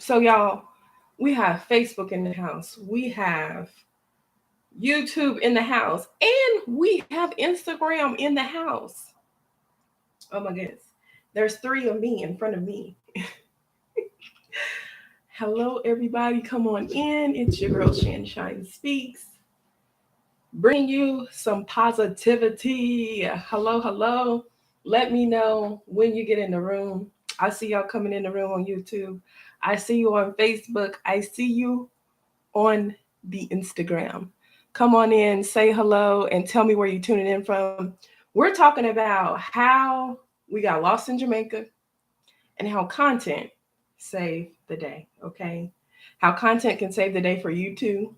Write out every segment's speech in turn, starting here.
So y'all, we have Facebook in the house. We have YouTube in the house. And we have Instagram in the house. Oh my goodness. There's three of me in front of me. Hello, everybody. Come on in. It's your girl, Shine Speaks, bringing you some positivity. Hello, hello. Let me know when you get in the room. I see y'all coming in the room on YouTube. I see you on Facebook. I see you on the Instagram. Come on in, say hello, and tell me where you're tuning in from. We're talking about how we got lost in Jamaica and how content saved the day, okay? How content can save the day for you too.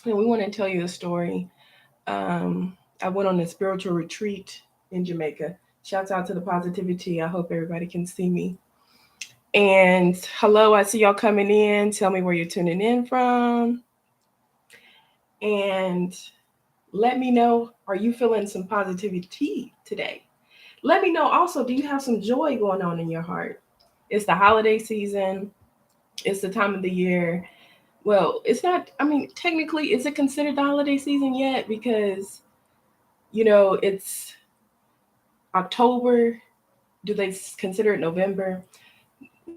And we want to tell you a story. Um, I went on a spiritual retreat in Jamaica. Shouts out to the positivity. I hope everybody can see me. And hello, I see y'all coming in. Tell me where you're tuning in from. And let me know, are you feeling some positivity today? Let me know also, do you have some joy going on in your heart? It's the holiday season, it's the time of the year. Well, it's not, I mean, technically, is it considered the holiday season yet? Because, it's October. Do they consider it November?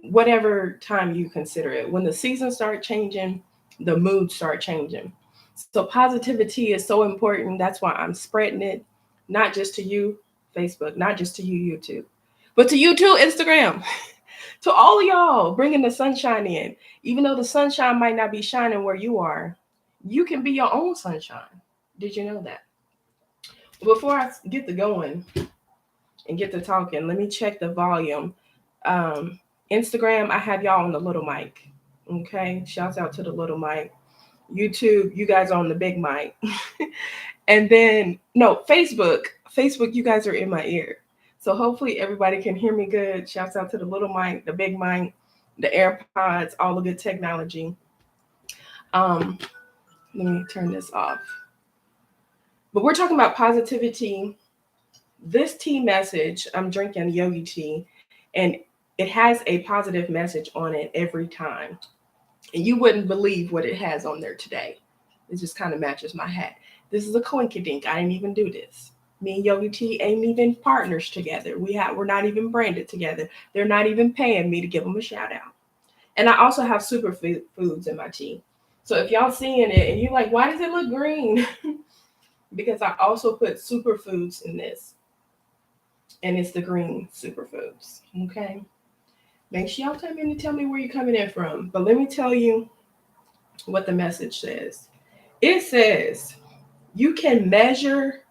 Whatever time you consider it. When the seasons start changing, the moods start changing. So positivity is so important. That's why I'm spreading it, not just to you, Facebook, not just to you, YouTube, but to you too, Instagram. To all of y'all, bringing the sunshine in. Even though the sunshine might not be shining where you are, you can be your own sunshine. Did you know that? Before I get to going and get to talking, let me check the volume. Um, Instagram, I have y'all on the little mic. Okay, shouts out to the little mic. YouTube, you guys are on the big mic. And then, no, Facebook, you guys are in my ear. So hopefully everybody can hear me good. Shouts out to the little mic, the big mic, the AirPods, all the good technology. Um, Let me turn this off. But we're talking about positivity. This tea message, I'm drinking yogi tea, and it has a positive message on it every time. And you wouldn't believe what it has on there today. It just kind of matches my hat. This is a coinkydink. I didn't even do this. Me and Yogi T ain't even partners together. We're not even branded together. They're not even paying me to give them a shout out. And I also have superfoods in my tea. So if y'all seeing it and you're like, why does it look green? Because I also put superfoods in this, and it's the green superfoods. Okay. Make sure y'all come in and tell me where you're coming in from. But let me tell you what the message says. It says, you can measure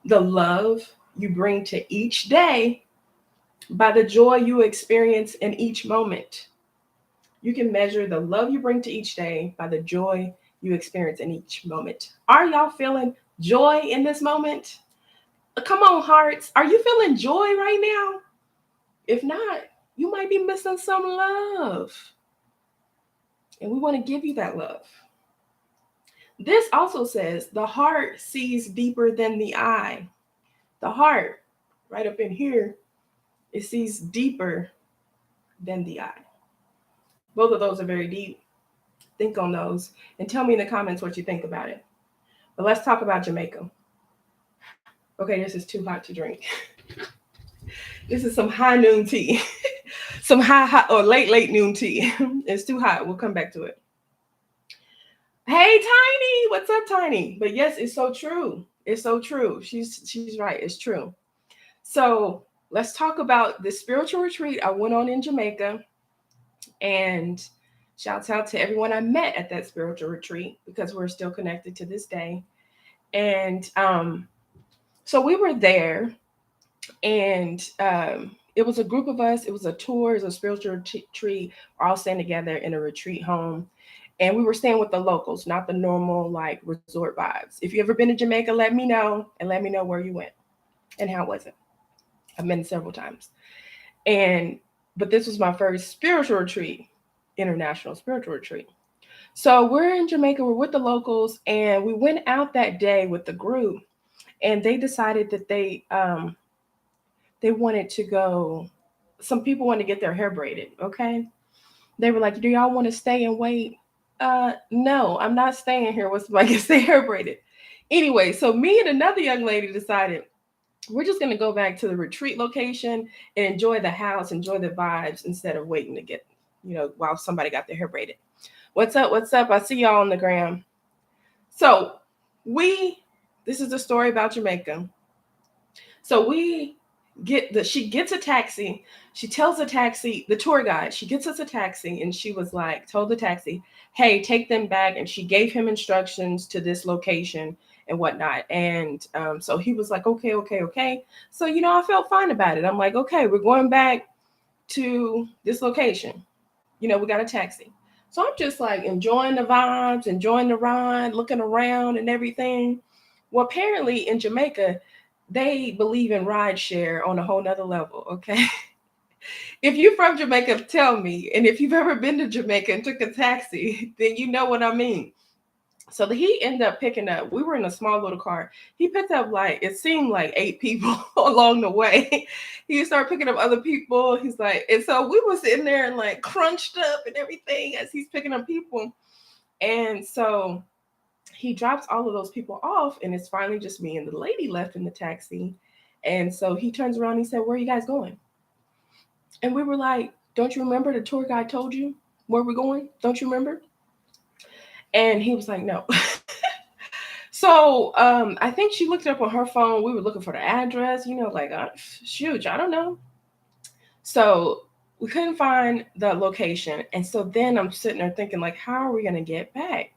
the love you bring to each day by the joy you experience in each moment. You can measure the love you bring to each day by the joy you experience in each moment. Are y'all feeling joy in this moment? Come on, hearts. Are you feeling joy right now? If not, you might be missing some love. And we want to give you that love. This also says the heart sees deeper than the eye. The heart, right up in here, it sees deeper than the eye. Both of those are very deep. Think on those and tell me in the comments what you think about it. But let's talk about Jamaica. Okay, this is too hot to drink. This is some high noon tea. Some high or late noon tea. It's too hot. We'll come back to it. Hey Tiny, what's up, Tiny? But yes, it's so true. It's so true. She's right. It's true. So let's talk about the spiritual retreat I went on in Jamaica. And shouts out to everyone I met at that spiritual retreat because we're still connected to this day. And so we were there, and it was a group of us. It was a tour, it was a spiritual retreat. We're all staying together in a retreat home. And we were staying with the locals, not the normal like resort vibes. If you ever been to Jamaica, let me know, and let me know where you went and how was it. I've been several times. And but this was my first spiritual retreat, international spiritual retreat. So we're in Jamaica, we're with the locals, and we went out that day with the group, and they decided that they wanted to go. Some people wanted to get their hair braided, okay? They were like, "Do y'all want to stay and wait?" No, I'm not staying here with somebody gets their hair braided. Anyway, so me and another young lady decided we're just gonna go back to the retreat location and enjoy the house, enjoy the vibes instead of waiting to get, while somebody got their hair braided. What's up? What's up? I see y'all on the gram. So we, this is a story about Jamaica. So she gets a taxi. She tells the taxi, the tour guide, she gets us a taxi, and she was like, told the taxi, hey, take them back. And she gave him instructions to this location and whatnot. And so he was like, okay, okay, okay. So, I felt fine about it. I'm like, okay, we're going back to this location. We got a taxi. So I'm just like enjoying the vibes, enjoying the ride, looking around and everything. Well, apparently in Jamaica, they believe in ride share on a whole nother level. Okay. If you're from Jamaica, tell me. And if you've ever been to Jamaica and took a taxi, then you know what I mean. So he ended up picking up, we were in a small little car. He picked up it seemed like 8 people along the way. He started picking up other people. He's like, and so we were sitting there and like crunched up and everything as he's picking up people. And so he drops all of those people off, and it's finally just me and the lady left in the taxi. And so he turns around and he said, where are you guys going? And we were like, don't you remember the tour guide told you where we're going? Don't you remember? And he was like, no. So I think she looked it up on her phone. We were looking for the address, shoot, I don't know. So we couldn't find the location. And so then I'm sitting there thinking, like, how are we going to get back?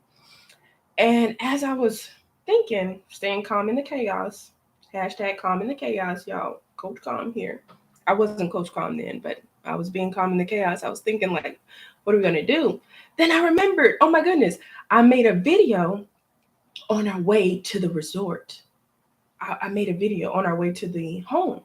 And as I was thinking, staying calm in the chaos, hashtag calm in the chaos, y'all, Coach Calm here. I wasn't Coach Calm then, but I was being calm in the chaos. I was thinking, like, what are we going to do? Then I remembered, oh my goodness, I made a video on our way to the resort. I made a video on our way to the home.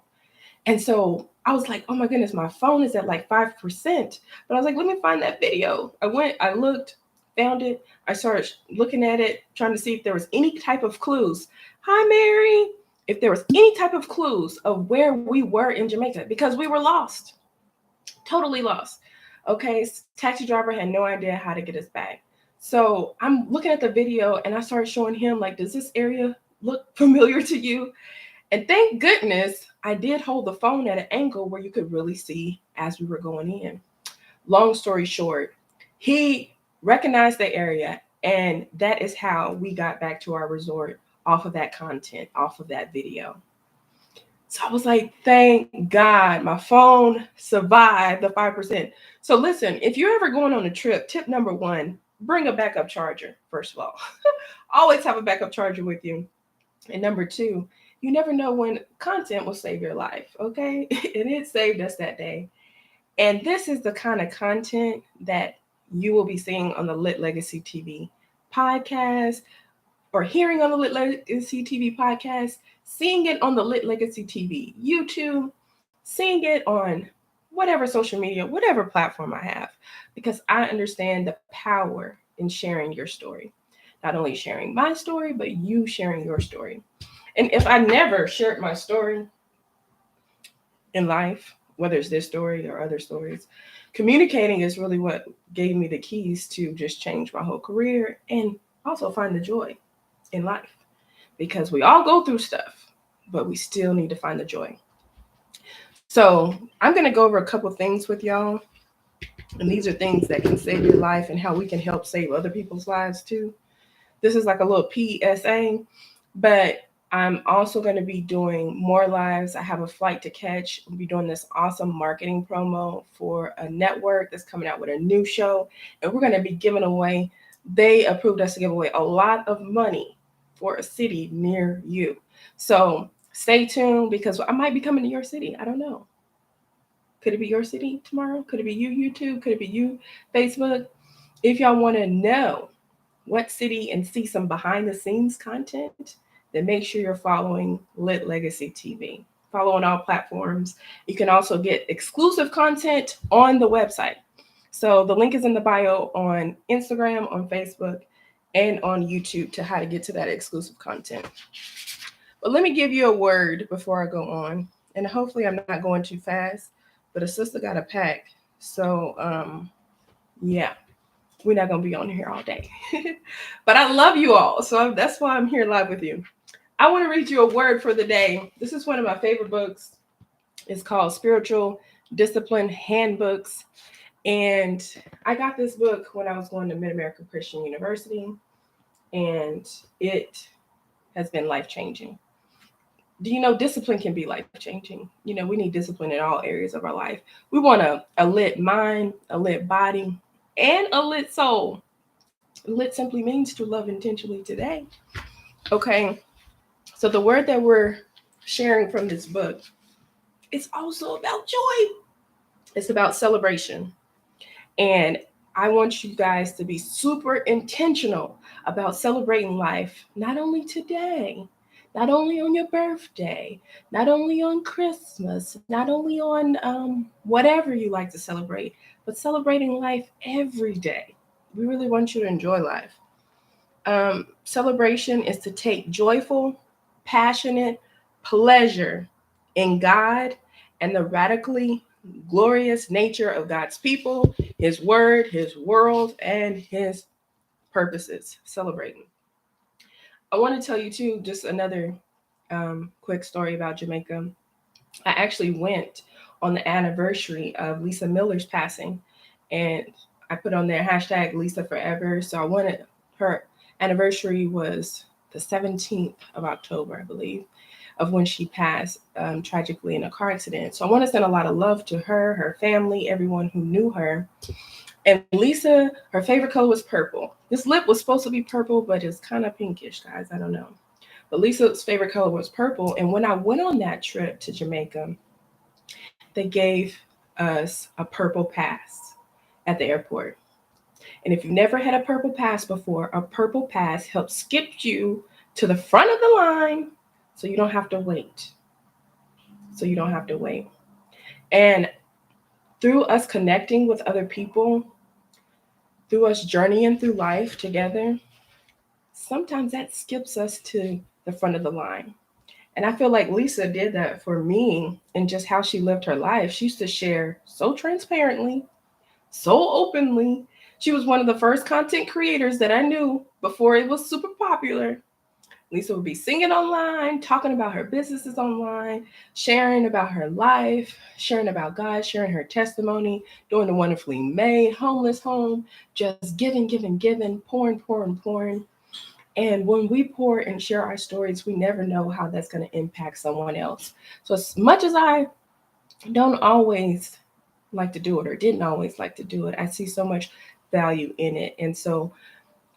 And so I was like, oh my goodness, my phone is at like 5%. But I was like, let me find that video. I looked, found it. I started looking at it, trying to see if there was any type of clues. Hi, Mary. If there was any type of clues of where we were in Jamaica, because we were lost, totally lost. Okay, taxi driver had no idea how to get us back. So I'm looking at the video and I started showing him, like, does this area look familiar to you? And thank goodness I did hold the phone at an angle where you could really see as we were going in. Long story short, he recognized the area, and that is how we got back to our resort, off of that content, off of that video. So I was like, thank God my phone survived the 5%. So listen, if you're ever going on a trip, tip number 1, bring a backup charger, first of all. Always have a backup charger with you. And number 2, you never know when content will save your life, okay? And it saved us that day. And this is the kind of content that you will be seeing on the Lit Legacy TV podcast, or hearing on the Lit Legacy TV podcast, seeing it on the Lit Legacy TV YouTube, seeing it on whatever social media, whatever platform I have, because I understand the power in sharing your story. Not only sharing my story, but you sharing your story. And if I never shared my story in life, whether it's this story or other stories, communicating is really what gave me the keys to just change my whole career and also find the joy in life. Because we all go through stuff, but we still need to find the joy. So I'm going to go over a couple things with y'all. And these are things that can save your life and how we can help save other people's lives too. This is like a little PSA, but I'm also going to be doing more lives. I have a flight to catch. We'll be doing this awesome marketing promo for a network that's coming out with a new show. And we're going to be giving away, they approved us to give away a lot of money for a city near you. So stay tuned, because I might be coming to your city. I don't know. Could it be your city tomorrow? Could it be you, YouTube? Could it be you, Facebook? If y'all want to know what city and see some behind the scenes content, then make sure you're following Lit Legacy TV. Follow on all platforms. You can also get exclusive content on the website. So the link is in the bio on Instagram, on Facebook, and on YouTube to how to get to that exclusive content. But let me give you a word before I go on. And hopefully I'm not going too fast, but a sister got a pack. So Yeah, we're not going to be on here all day. But I love you all. So that's why I'm here live with you. I want to read you a word for the day. This is one of my favorite books. It's called Spiritual Discipline Handbooks. And I got this book when I was going to Mid American Christian University, and it has been life changing. Do you know discipline can be life changing? You know, we need discipline in all areas of our life. We want a lit mind, a lit body, and a lit soul. Lit simply means to love intentionally today. Okay, so the word that we're sharing from this book is also about joy. It's about celebration. And I want you guys to be super intentional about celebrating life, not only today, not only on your birthday, not only on Christmas, not only on whatever you like to celebrate, but celebrating life every day. We really want you to enjoy life. Celebration is to take joyful, passionate pleasure in God and the radically glorious nature of God's people, His word, His world, and His purposes. Celebrating. I want to tell you, too, just another quick story about Jamaica. I actually went on the anniversary of Lisa Miller's passing, and I put on there hashtag Lisa Forever. So I wanted her anniversary was the 17th of October, I believe, of when she passed tragically in a car accident. So I want to send a lot of love to her, her family, everyone who knew her. And Lisa, her favorite color was purple. This lip was supposed to be purple, but it's kind of pinkish, guys. I don't know. But Lisa's favorite color was purple. And when I went on that trip to Jamaica, they gave us a purple pass at the airport. And if you've never had a purple pass before, a purple pass helps skip you to the front of the line so you don't have to wait. So you don't have to wait. And through us connecting with other people, through us journeying through life together, sometimes that skips us to the front of the line. And I feel like Lisa did that for me and just how she lived her life. She used to share so transparently, so openly. She was one of the first content creators that I knew before it was super popular. Lisa would be singing online, talking about her businesses online, sharing about her life, sharing about God, sharing her testimony, doing the wonderfully made homeless home, just giving, giving, giving, pouring, pouring, pouring. And when we pour and share our stories, we never know how that's going to impact someone else. So, as much as I don't always like to do it or didn't always like to do it, I see so much value in it. And so,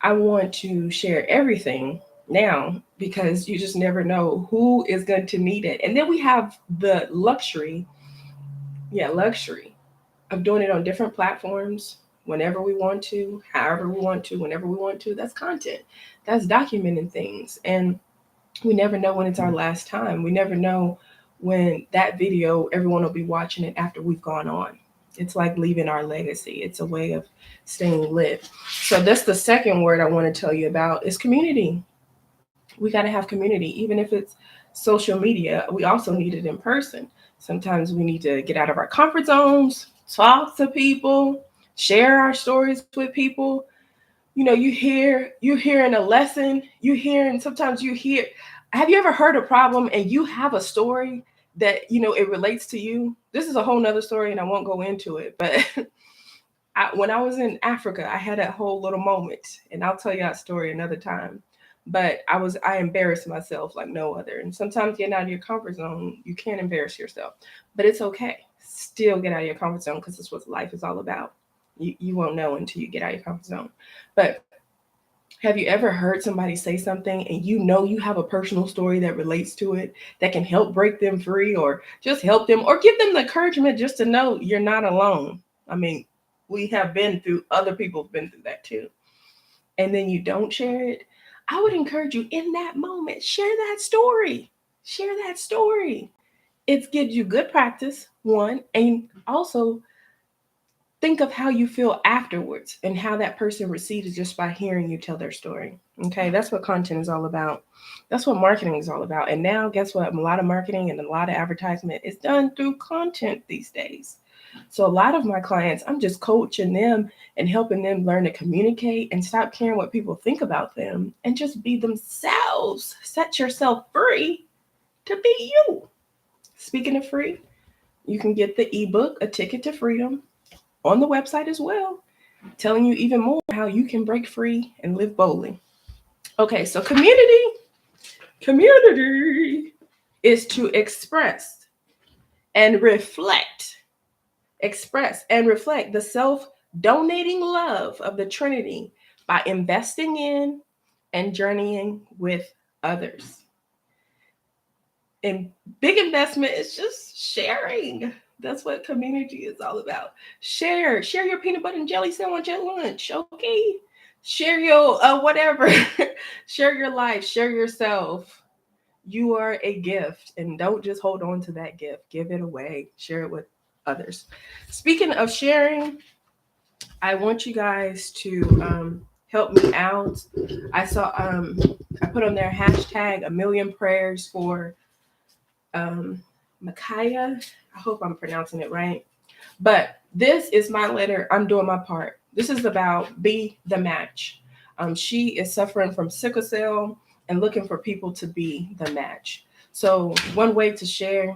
I want to share everything now because you just never know who is going to need it. And then we have the luxury of doing it on different platforms whenever we want to, however we want to, whenever we want to. That's content. That's documenting things. And we never know when it's our last time. We never know when that video, everyone will be watching it after we've gone on. It's like leaving our legacy. It's a way of staying lit. So that's the second word I want to tell you about is community. We got to have community, even if it's social media. We also need it in person. Sometimes we need to get out of our comfort zones, talk to people, share our stories with people. You know, you're hearing a lesson, you hearing sometimes you hear. Have you ever heard a problem and you have a story that it relates to you? This is a whole nother story, and I won't go into it, but when I was in Africa, I had that whole little moment, and I'll tell you that story another time. But I embarrassed myself like no other. And sometimes getting out of your comfort zone, you can't embarrass yourself, but it's okay. Still get out of your comfort zone because it's what life is all about. You won't know until you get out of your comfort zone. But have you ever heard somebody say something and you have a personal story that relates to it that can help break them free or just help them or give them the encouragement just to know you're not alone? I mean, we have been through, other people have been through that too. And then you don't share it. I would encourage you in that moment, share that story. Share that story. It gives you good practice, one, and also think of how you feel afterwards and how that person receives it just by hearing you tell their story. Okay, that's what content is all about. That's what marketing is all about. And now, guess what? A lot of marketing and a lot of advertisement is done through content these days. So a lot of my clients, I'm just coaching them and helping them learn to communicate and stop caring what people think about them and just be themselves. Set yourself free to be you. Speaking of free, you can get the ebook, A Ticket to Freedom, on the website as well, telling you even more how you can break free and live boldly. Okay, so community is to express and reflect the self-donating love of the Trinity by investing in and journeying with others. And big investment is just sharing. That's what community is all about. Share your peanut butter and jelly sandwich at lunch, okay? Share your whatever. Share your life, share yourself. You are a gift, and don't just hold on to that gift. Give it away. Share it with others. Speaking of sharing, I want you guys to help me out. I saw I put on their hashtag 1,000,000 prayers for Mikayla. I hope I'm pronouncing it right. But this is my letter. I'm doing my part. This is about be the match. She is suffering from sickle cell and looking for people to be the match. So one way to share,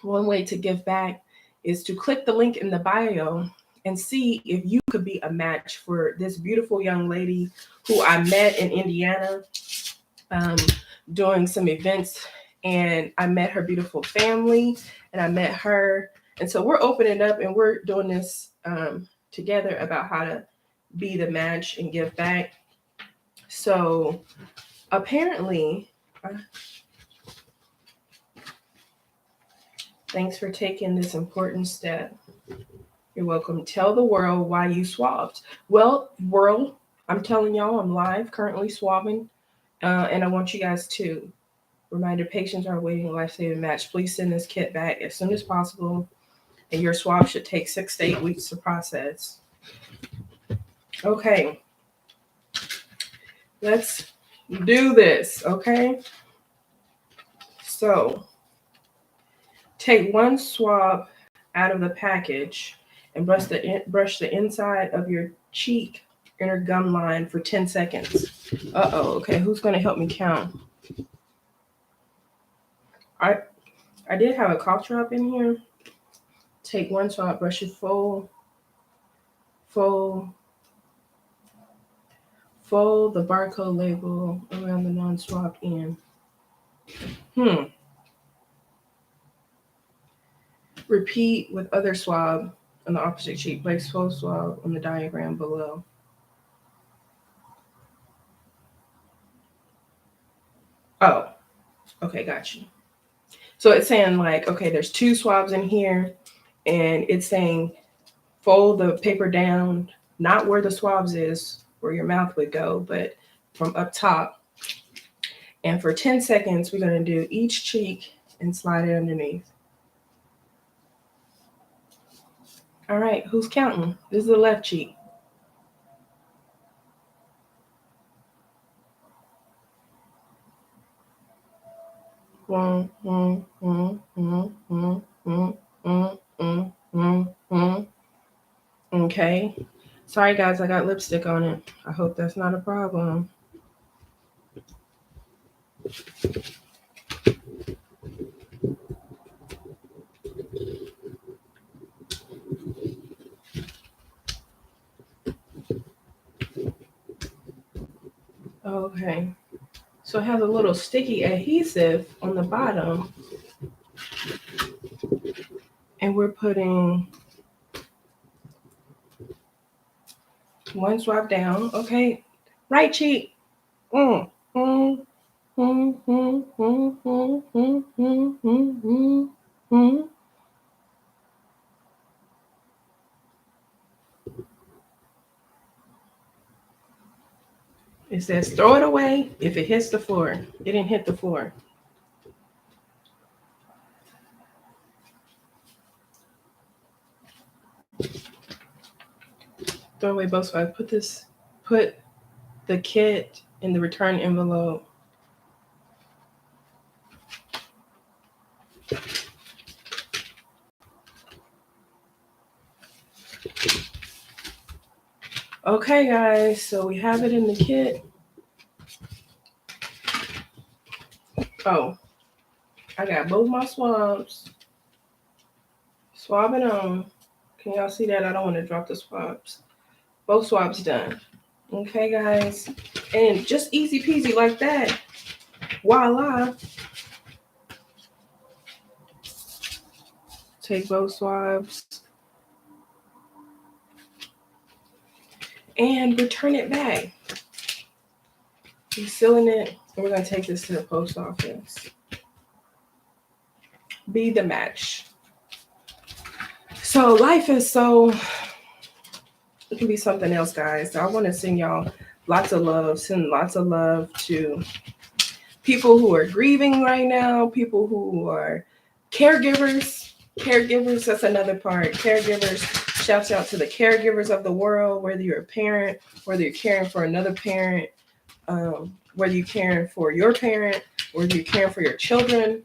one way to give back is to click the link in the bio and see if you could be a match for this beautiful young lady who I met in Indiana um, doing some events, and I met her beautiful family and I met her. And so we're opening up and we're doing this together about how to be the match and give back. So apparently, thanks for taking this important step. You're welcome. Tell the world why you swabbed. Well, world, I'm telling y'all, I'm live currently swabbing, and I want you guys to reminder: patients are awaiting a life-saving match. Please send this kit back as soon as possible, and your swab should take 6 to 8 weeks to process. Okay, let's do this. Okay, so take one swab out of the package and brush the inside of your cheek inner gum line for 10 seconds. Okay, who's going to help me count? I did have a cough drop in here. Take one swab, brush it fold the barcode label around the non-swabbed end. Repeat with other swab on the opposite cheek. Place full swab on the diagram below. Oh, okay, got you. So it's saying like, okay, there's 2 swabs in here, and it's saying fold the paper down, not where the swabs is, where your mouth would go, but from up top. And for 10 seconds, we're going to do each cheek and slide it underneath. All right, who's counting? This is the left cheek. Okay. Sorry, guys, I got lipstick on it. I hope that's not a problem. Okay. So it has a little sticky adhesive on the bottom. And we're putting one swab down. Okay. Right cheek. It says throw it away if it hits the floor. It didn't hit the floor. Throw away both swabs. Put the kit in the return envelope. Okay, guys, so we have it in the kit. Oh, I got both my swabs. Swabbing on. Can y'all see that? I don't want to drop the swabs. Both swabs done. Okay, guys. And just easy peasy like that. Voila. Take both swabs and return it back. We're sealing it. And we're going to take this to the post office. Be the match. So life is so, it can be something else, guys. So I want to send y'all lots of love. Send lots of love to people who are grieving right now, people who are caregivers. Caregivers, that's another part. Caregivers, shouts out to the caregivers of the world, whether you're a parent, whether you're caring for another parent, whether you're caring for your parent, whether you're caring for your children,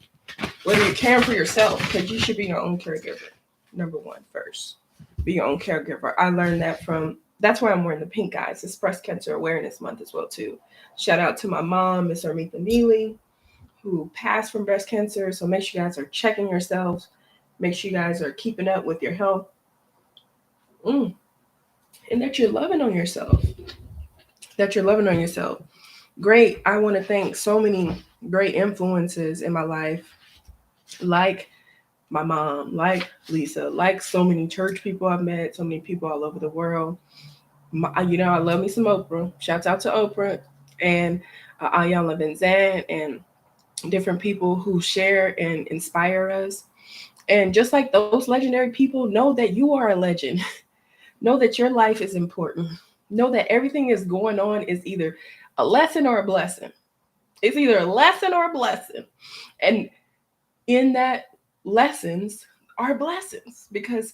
whether you're caring for yourself, because you should be your own caregiver. Number one, first. Be your own caregiver. I learned that that's why I'm wearing the pink, guys. It's Breast Cancer Awareness Month as well, too. Shout out to my mom, Miss Armitha Neely, who passed from breast cancer. So make sure you guys are checking yourselves. Make sure you guys are keeping up with your health. And that you're loving on yourself. Great. I want to thank so many great influences in my life, like my mom, like Lisa, like so many church people I've met, so many people all over the world. I love me some Oprah. Shouts out to Oprah and Ayanna Benzan and different people who share and inspire us. And just like those legendary people, know that you are a legend. Know that your life is important. Know that everything is going on is either a lesson or a blessing. It's either a lesson or a blessing. And in that, lessons are blessings, because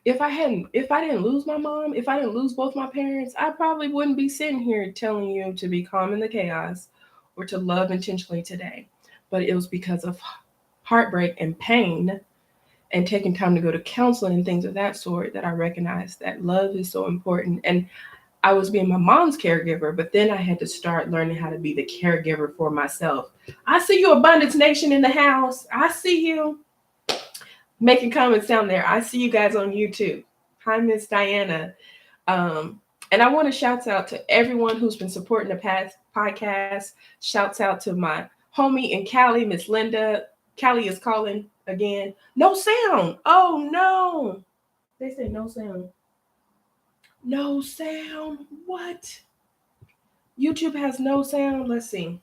if I didn't lose my mom, if I didn't lose both my parents, I probably wouldn't be sitting here telling you to be calm in the chaos or to love intentionally today. But it was because of heartbreak and pain and taking time to go to counseling and things of that sort that I recognized that love is so important. And I was being my mom's caregiver, but then I had to start learning how to be the caregiver for myself. I see you, Abundance Nation in the house. I see you making comments down there. I see you guys on YouTube. Hi, Miss Diana. And I want to shout out to everyone who's been supporting the past podcast. Shouts out to my homie in Cali, Miss Linda. Cali is calling again. No sound. Oh no. They say no sound. No sound. What? YouTube has no sound. Let's see.